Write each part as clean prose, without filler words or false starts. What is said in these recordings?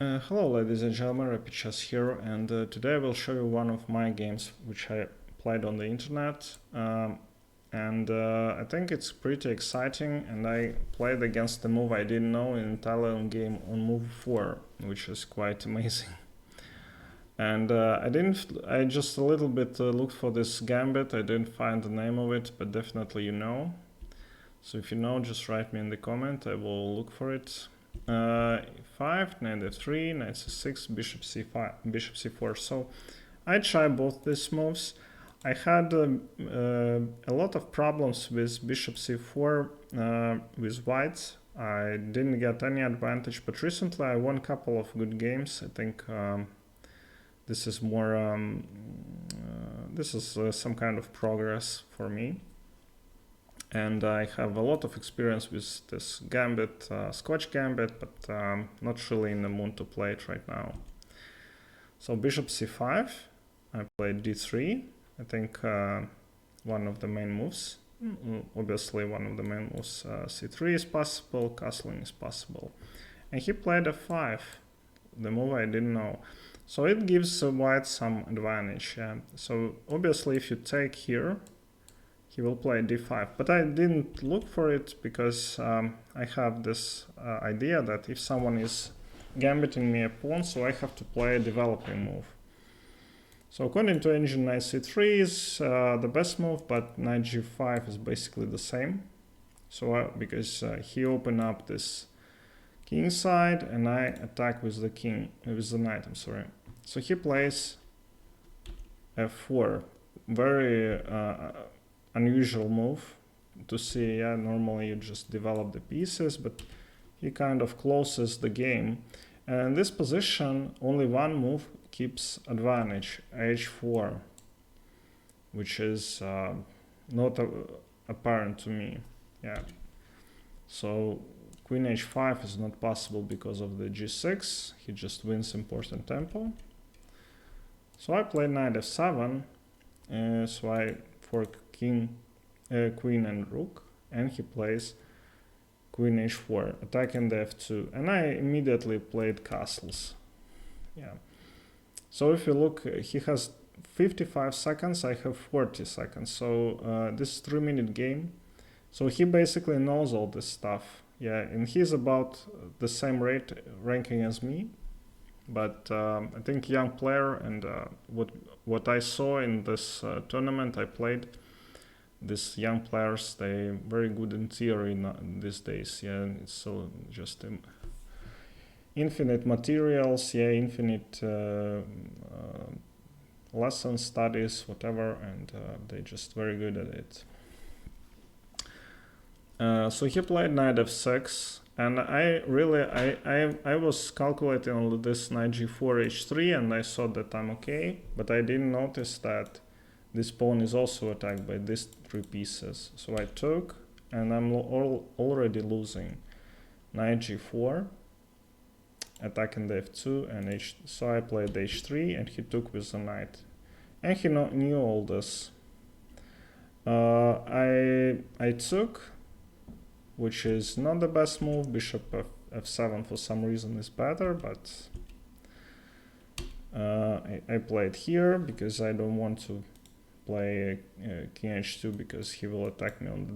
Hello ladies and gentlemen, lichess here, and today I will show you one of my games which I played on the internet, I think it's pretty exciting, and I played against the move I didn't know in Italian game on move 4, which is quite amazing. And I just a little bit looked for this gambit. I didn't find the name of it, but definitely you know. So if you know, just write me in the comment, I will look for it. E5, knight f3, knight c6, bishop c5, bishop c4. So I try both these moves. I had a lot of problems with bishop c4 with whites. I didn't get any advantage, but recently I won a couple of good games. I think this is more some kind of progress for me. And I have a lot of experience with this gambit, Scotch gambit, but not really in the mood to play it right now. So bishop c5, I played d3. I think one of the main moves. Obviously, one of the main moves, c3 is possible, castling is possible. And he played f5, the move I didn't know. So it gives white some advantage. So obviously, if you take here, he will play d5, but I didn't look for it because I have this idea that if someone is gambiting me a pawn, so I have to play a developing move. So according to engine, knight c3 is the best move, but knight g5 is basically the same. So because he opened up this king side and I attack with the king, with the knight, I'm sorry. So he plays f4, very unusual move to see. Yeah, normally you just develop the pieces, but he kind of closes the game. And in this position, only one move keeps advantage, h4, which is not apparent to me. Yeah. So queen h5 is not possible because of the g6. He just wins important tempo. So I play knight f7. So I fork king, queen and rook, and he plays queen h4, attacking the f2, and I immediately played castles. Yeah. So if you look, he has 55 seconds, I have 40 seconds, so this is a 3-minute game. So he basically knows all this stuff. Yeah, and he's about the same ranking as me, but I think young player, and what I saw in this tournament I played, these young players, they very good in theory these days. Yeah, it's so just infinite materials, yeah, infinite lesson studies, whatever, and they just very good at it. So he played knight f6, and I was calculating on this knight g4 h3, and I thought that I'm okay, but I didn't notice that this pawn is also attacked by these 3 pieces. So I took, and I'm already losing. Knight g4, attacking the f2, and so I played h3, and he took with the knight. And he knew all this. I took, which is not the best move. Bishop f7 for some reason is better, but I played here because I don't want to play king h2 because he will attack me on the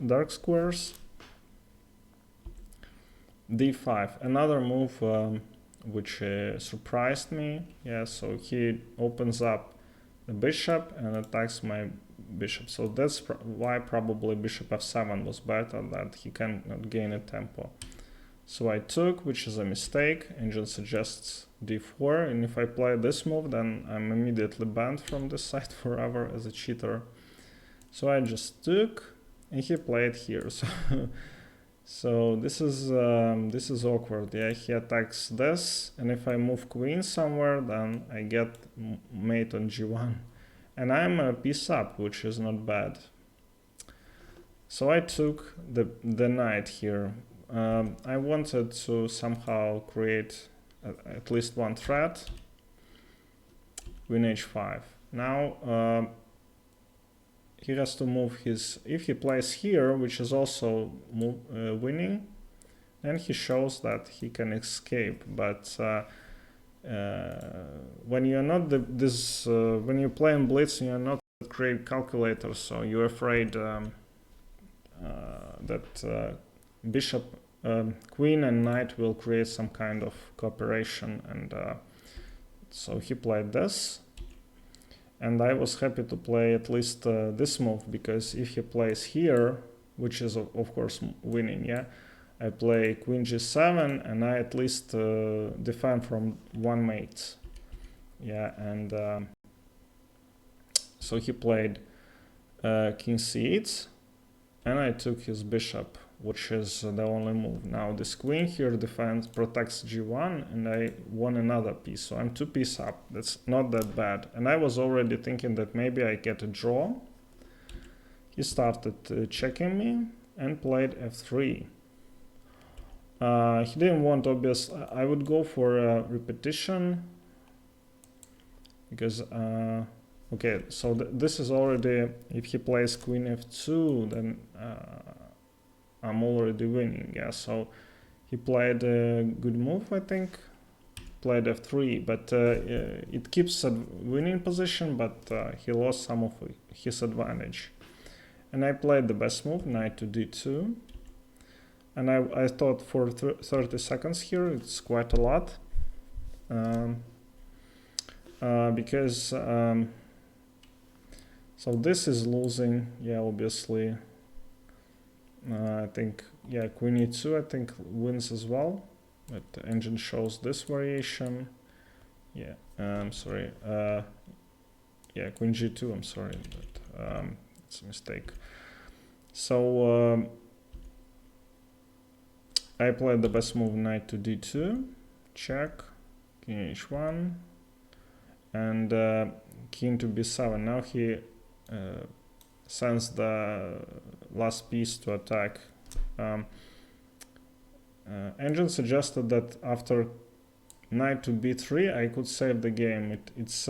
dark squares. d5, another move which surprised me. Yeah, so he opens up the bishop and attacks my bishop. So that's why probably bishop f7 was better, that he cannot gain a tempo. So I took, which is a mistake. Engine suggests d4, and if I play this move, then I'm immediately banned from this site forever as a cheater. So I just took, and he played here. So this is awkward. Yeah, he attacks this, and if I move queen somewhere, then I get mate on g1, and I'm a piece up, which is not bad. So I took the knight here. I wanted to somehow create at least one threat. Queen h5. Now he has to move his, if he plays here, which is also winning, and he shows that he can escape. But when you're not when you play in blitz, you're not a great calculator, so you're afraid that bishop, queen and knight will create some kind of cooperation, and so he played this. And I was happy to play at least this move, because if he plays here, which is of course winning, yeah, I play queen g7 and I at least defend from one mate. Yeah, and so he played king c8, and I took his bishop, which is the only move. Now this queen here protects g1, and I won another piece, so I'm 2 pieces up. That's not that bad. And I was already thinking that maybe I get a draw. He started checking me and played f3. He didn't want obvious. I would go for a repetition, because okay, so this is already, if he plays queen f2, then I'm already winning. Yeah, so he played a good move, I think. Played f3, but it keeps a winning position, but he lost some of his advantage. And I played the best move, knight to d2. And I thought for 30 seconds here, it's quite a lot. Because so this is losing, yeah, obviously. I think, yeah, queen e2 I think wins as well, but the engine shows this variation. Yeah, sorry, yeah, queen g2, I'm sorry, but it's a mistake. So I played the best move, knight to d2, check, king h1, and king to b7. Now he sends the last piece to attack. Engine suggested that after knight to b3 I could save the game. It's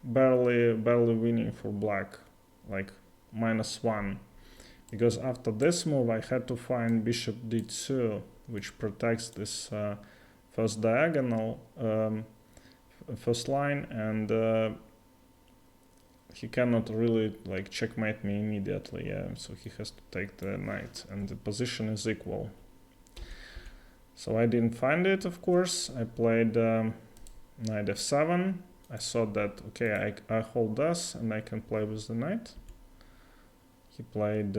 barely winning for black, like -1, because after this move I had to find bishop d2, which protects this first diagonal, first line, and he cannot really like checkmate me immediately, yeah, so he has to take the knight, and the position is equal. So I didn't find it, of course. I played knight f7. I thought that, okay, I hold this and I can play with the knight. He played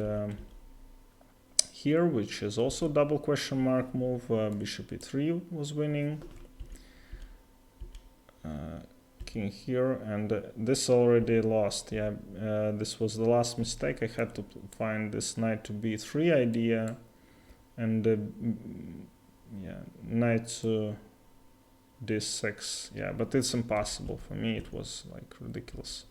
here, which is also double question mark move. Bishop e3 was winning. King here, and this already lost. Yeah, this was the last mistake. I had to find this knight to b3 idea, and yeah, knight to d6. Yeah, but it's impossible for me. It was like ridiculous.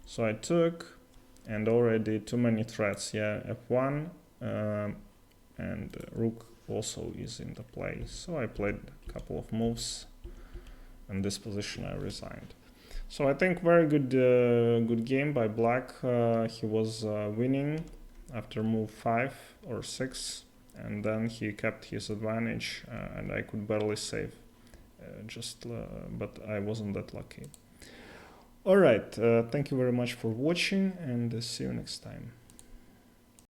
So I took, and already too many threats. Yeah, f1, and rook also is in the play. So I played a couple of moves. In this position I resigned. So I think very good good game by black. He was winning after move 5 or 6, and then he kept his advantage, and I could barely save, but I wasn't that lucky. Alright, thank you very much for watching, and see you next time.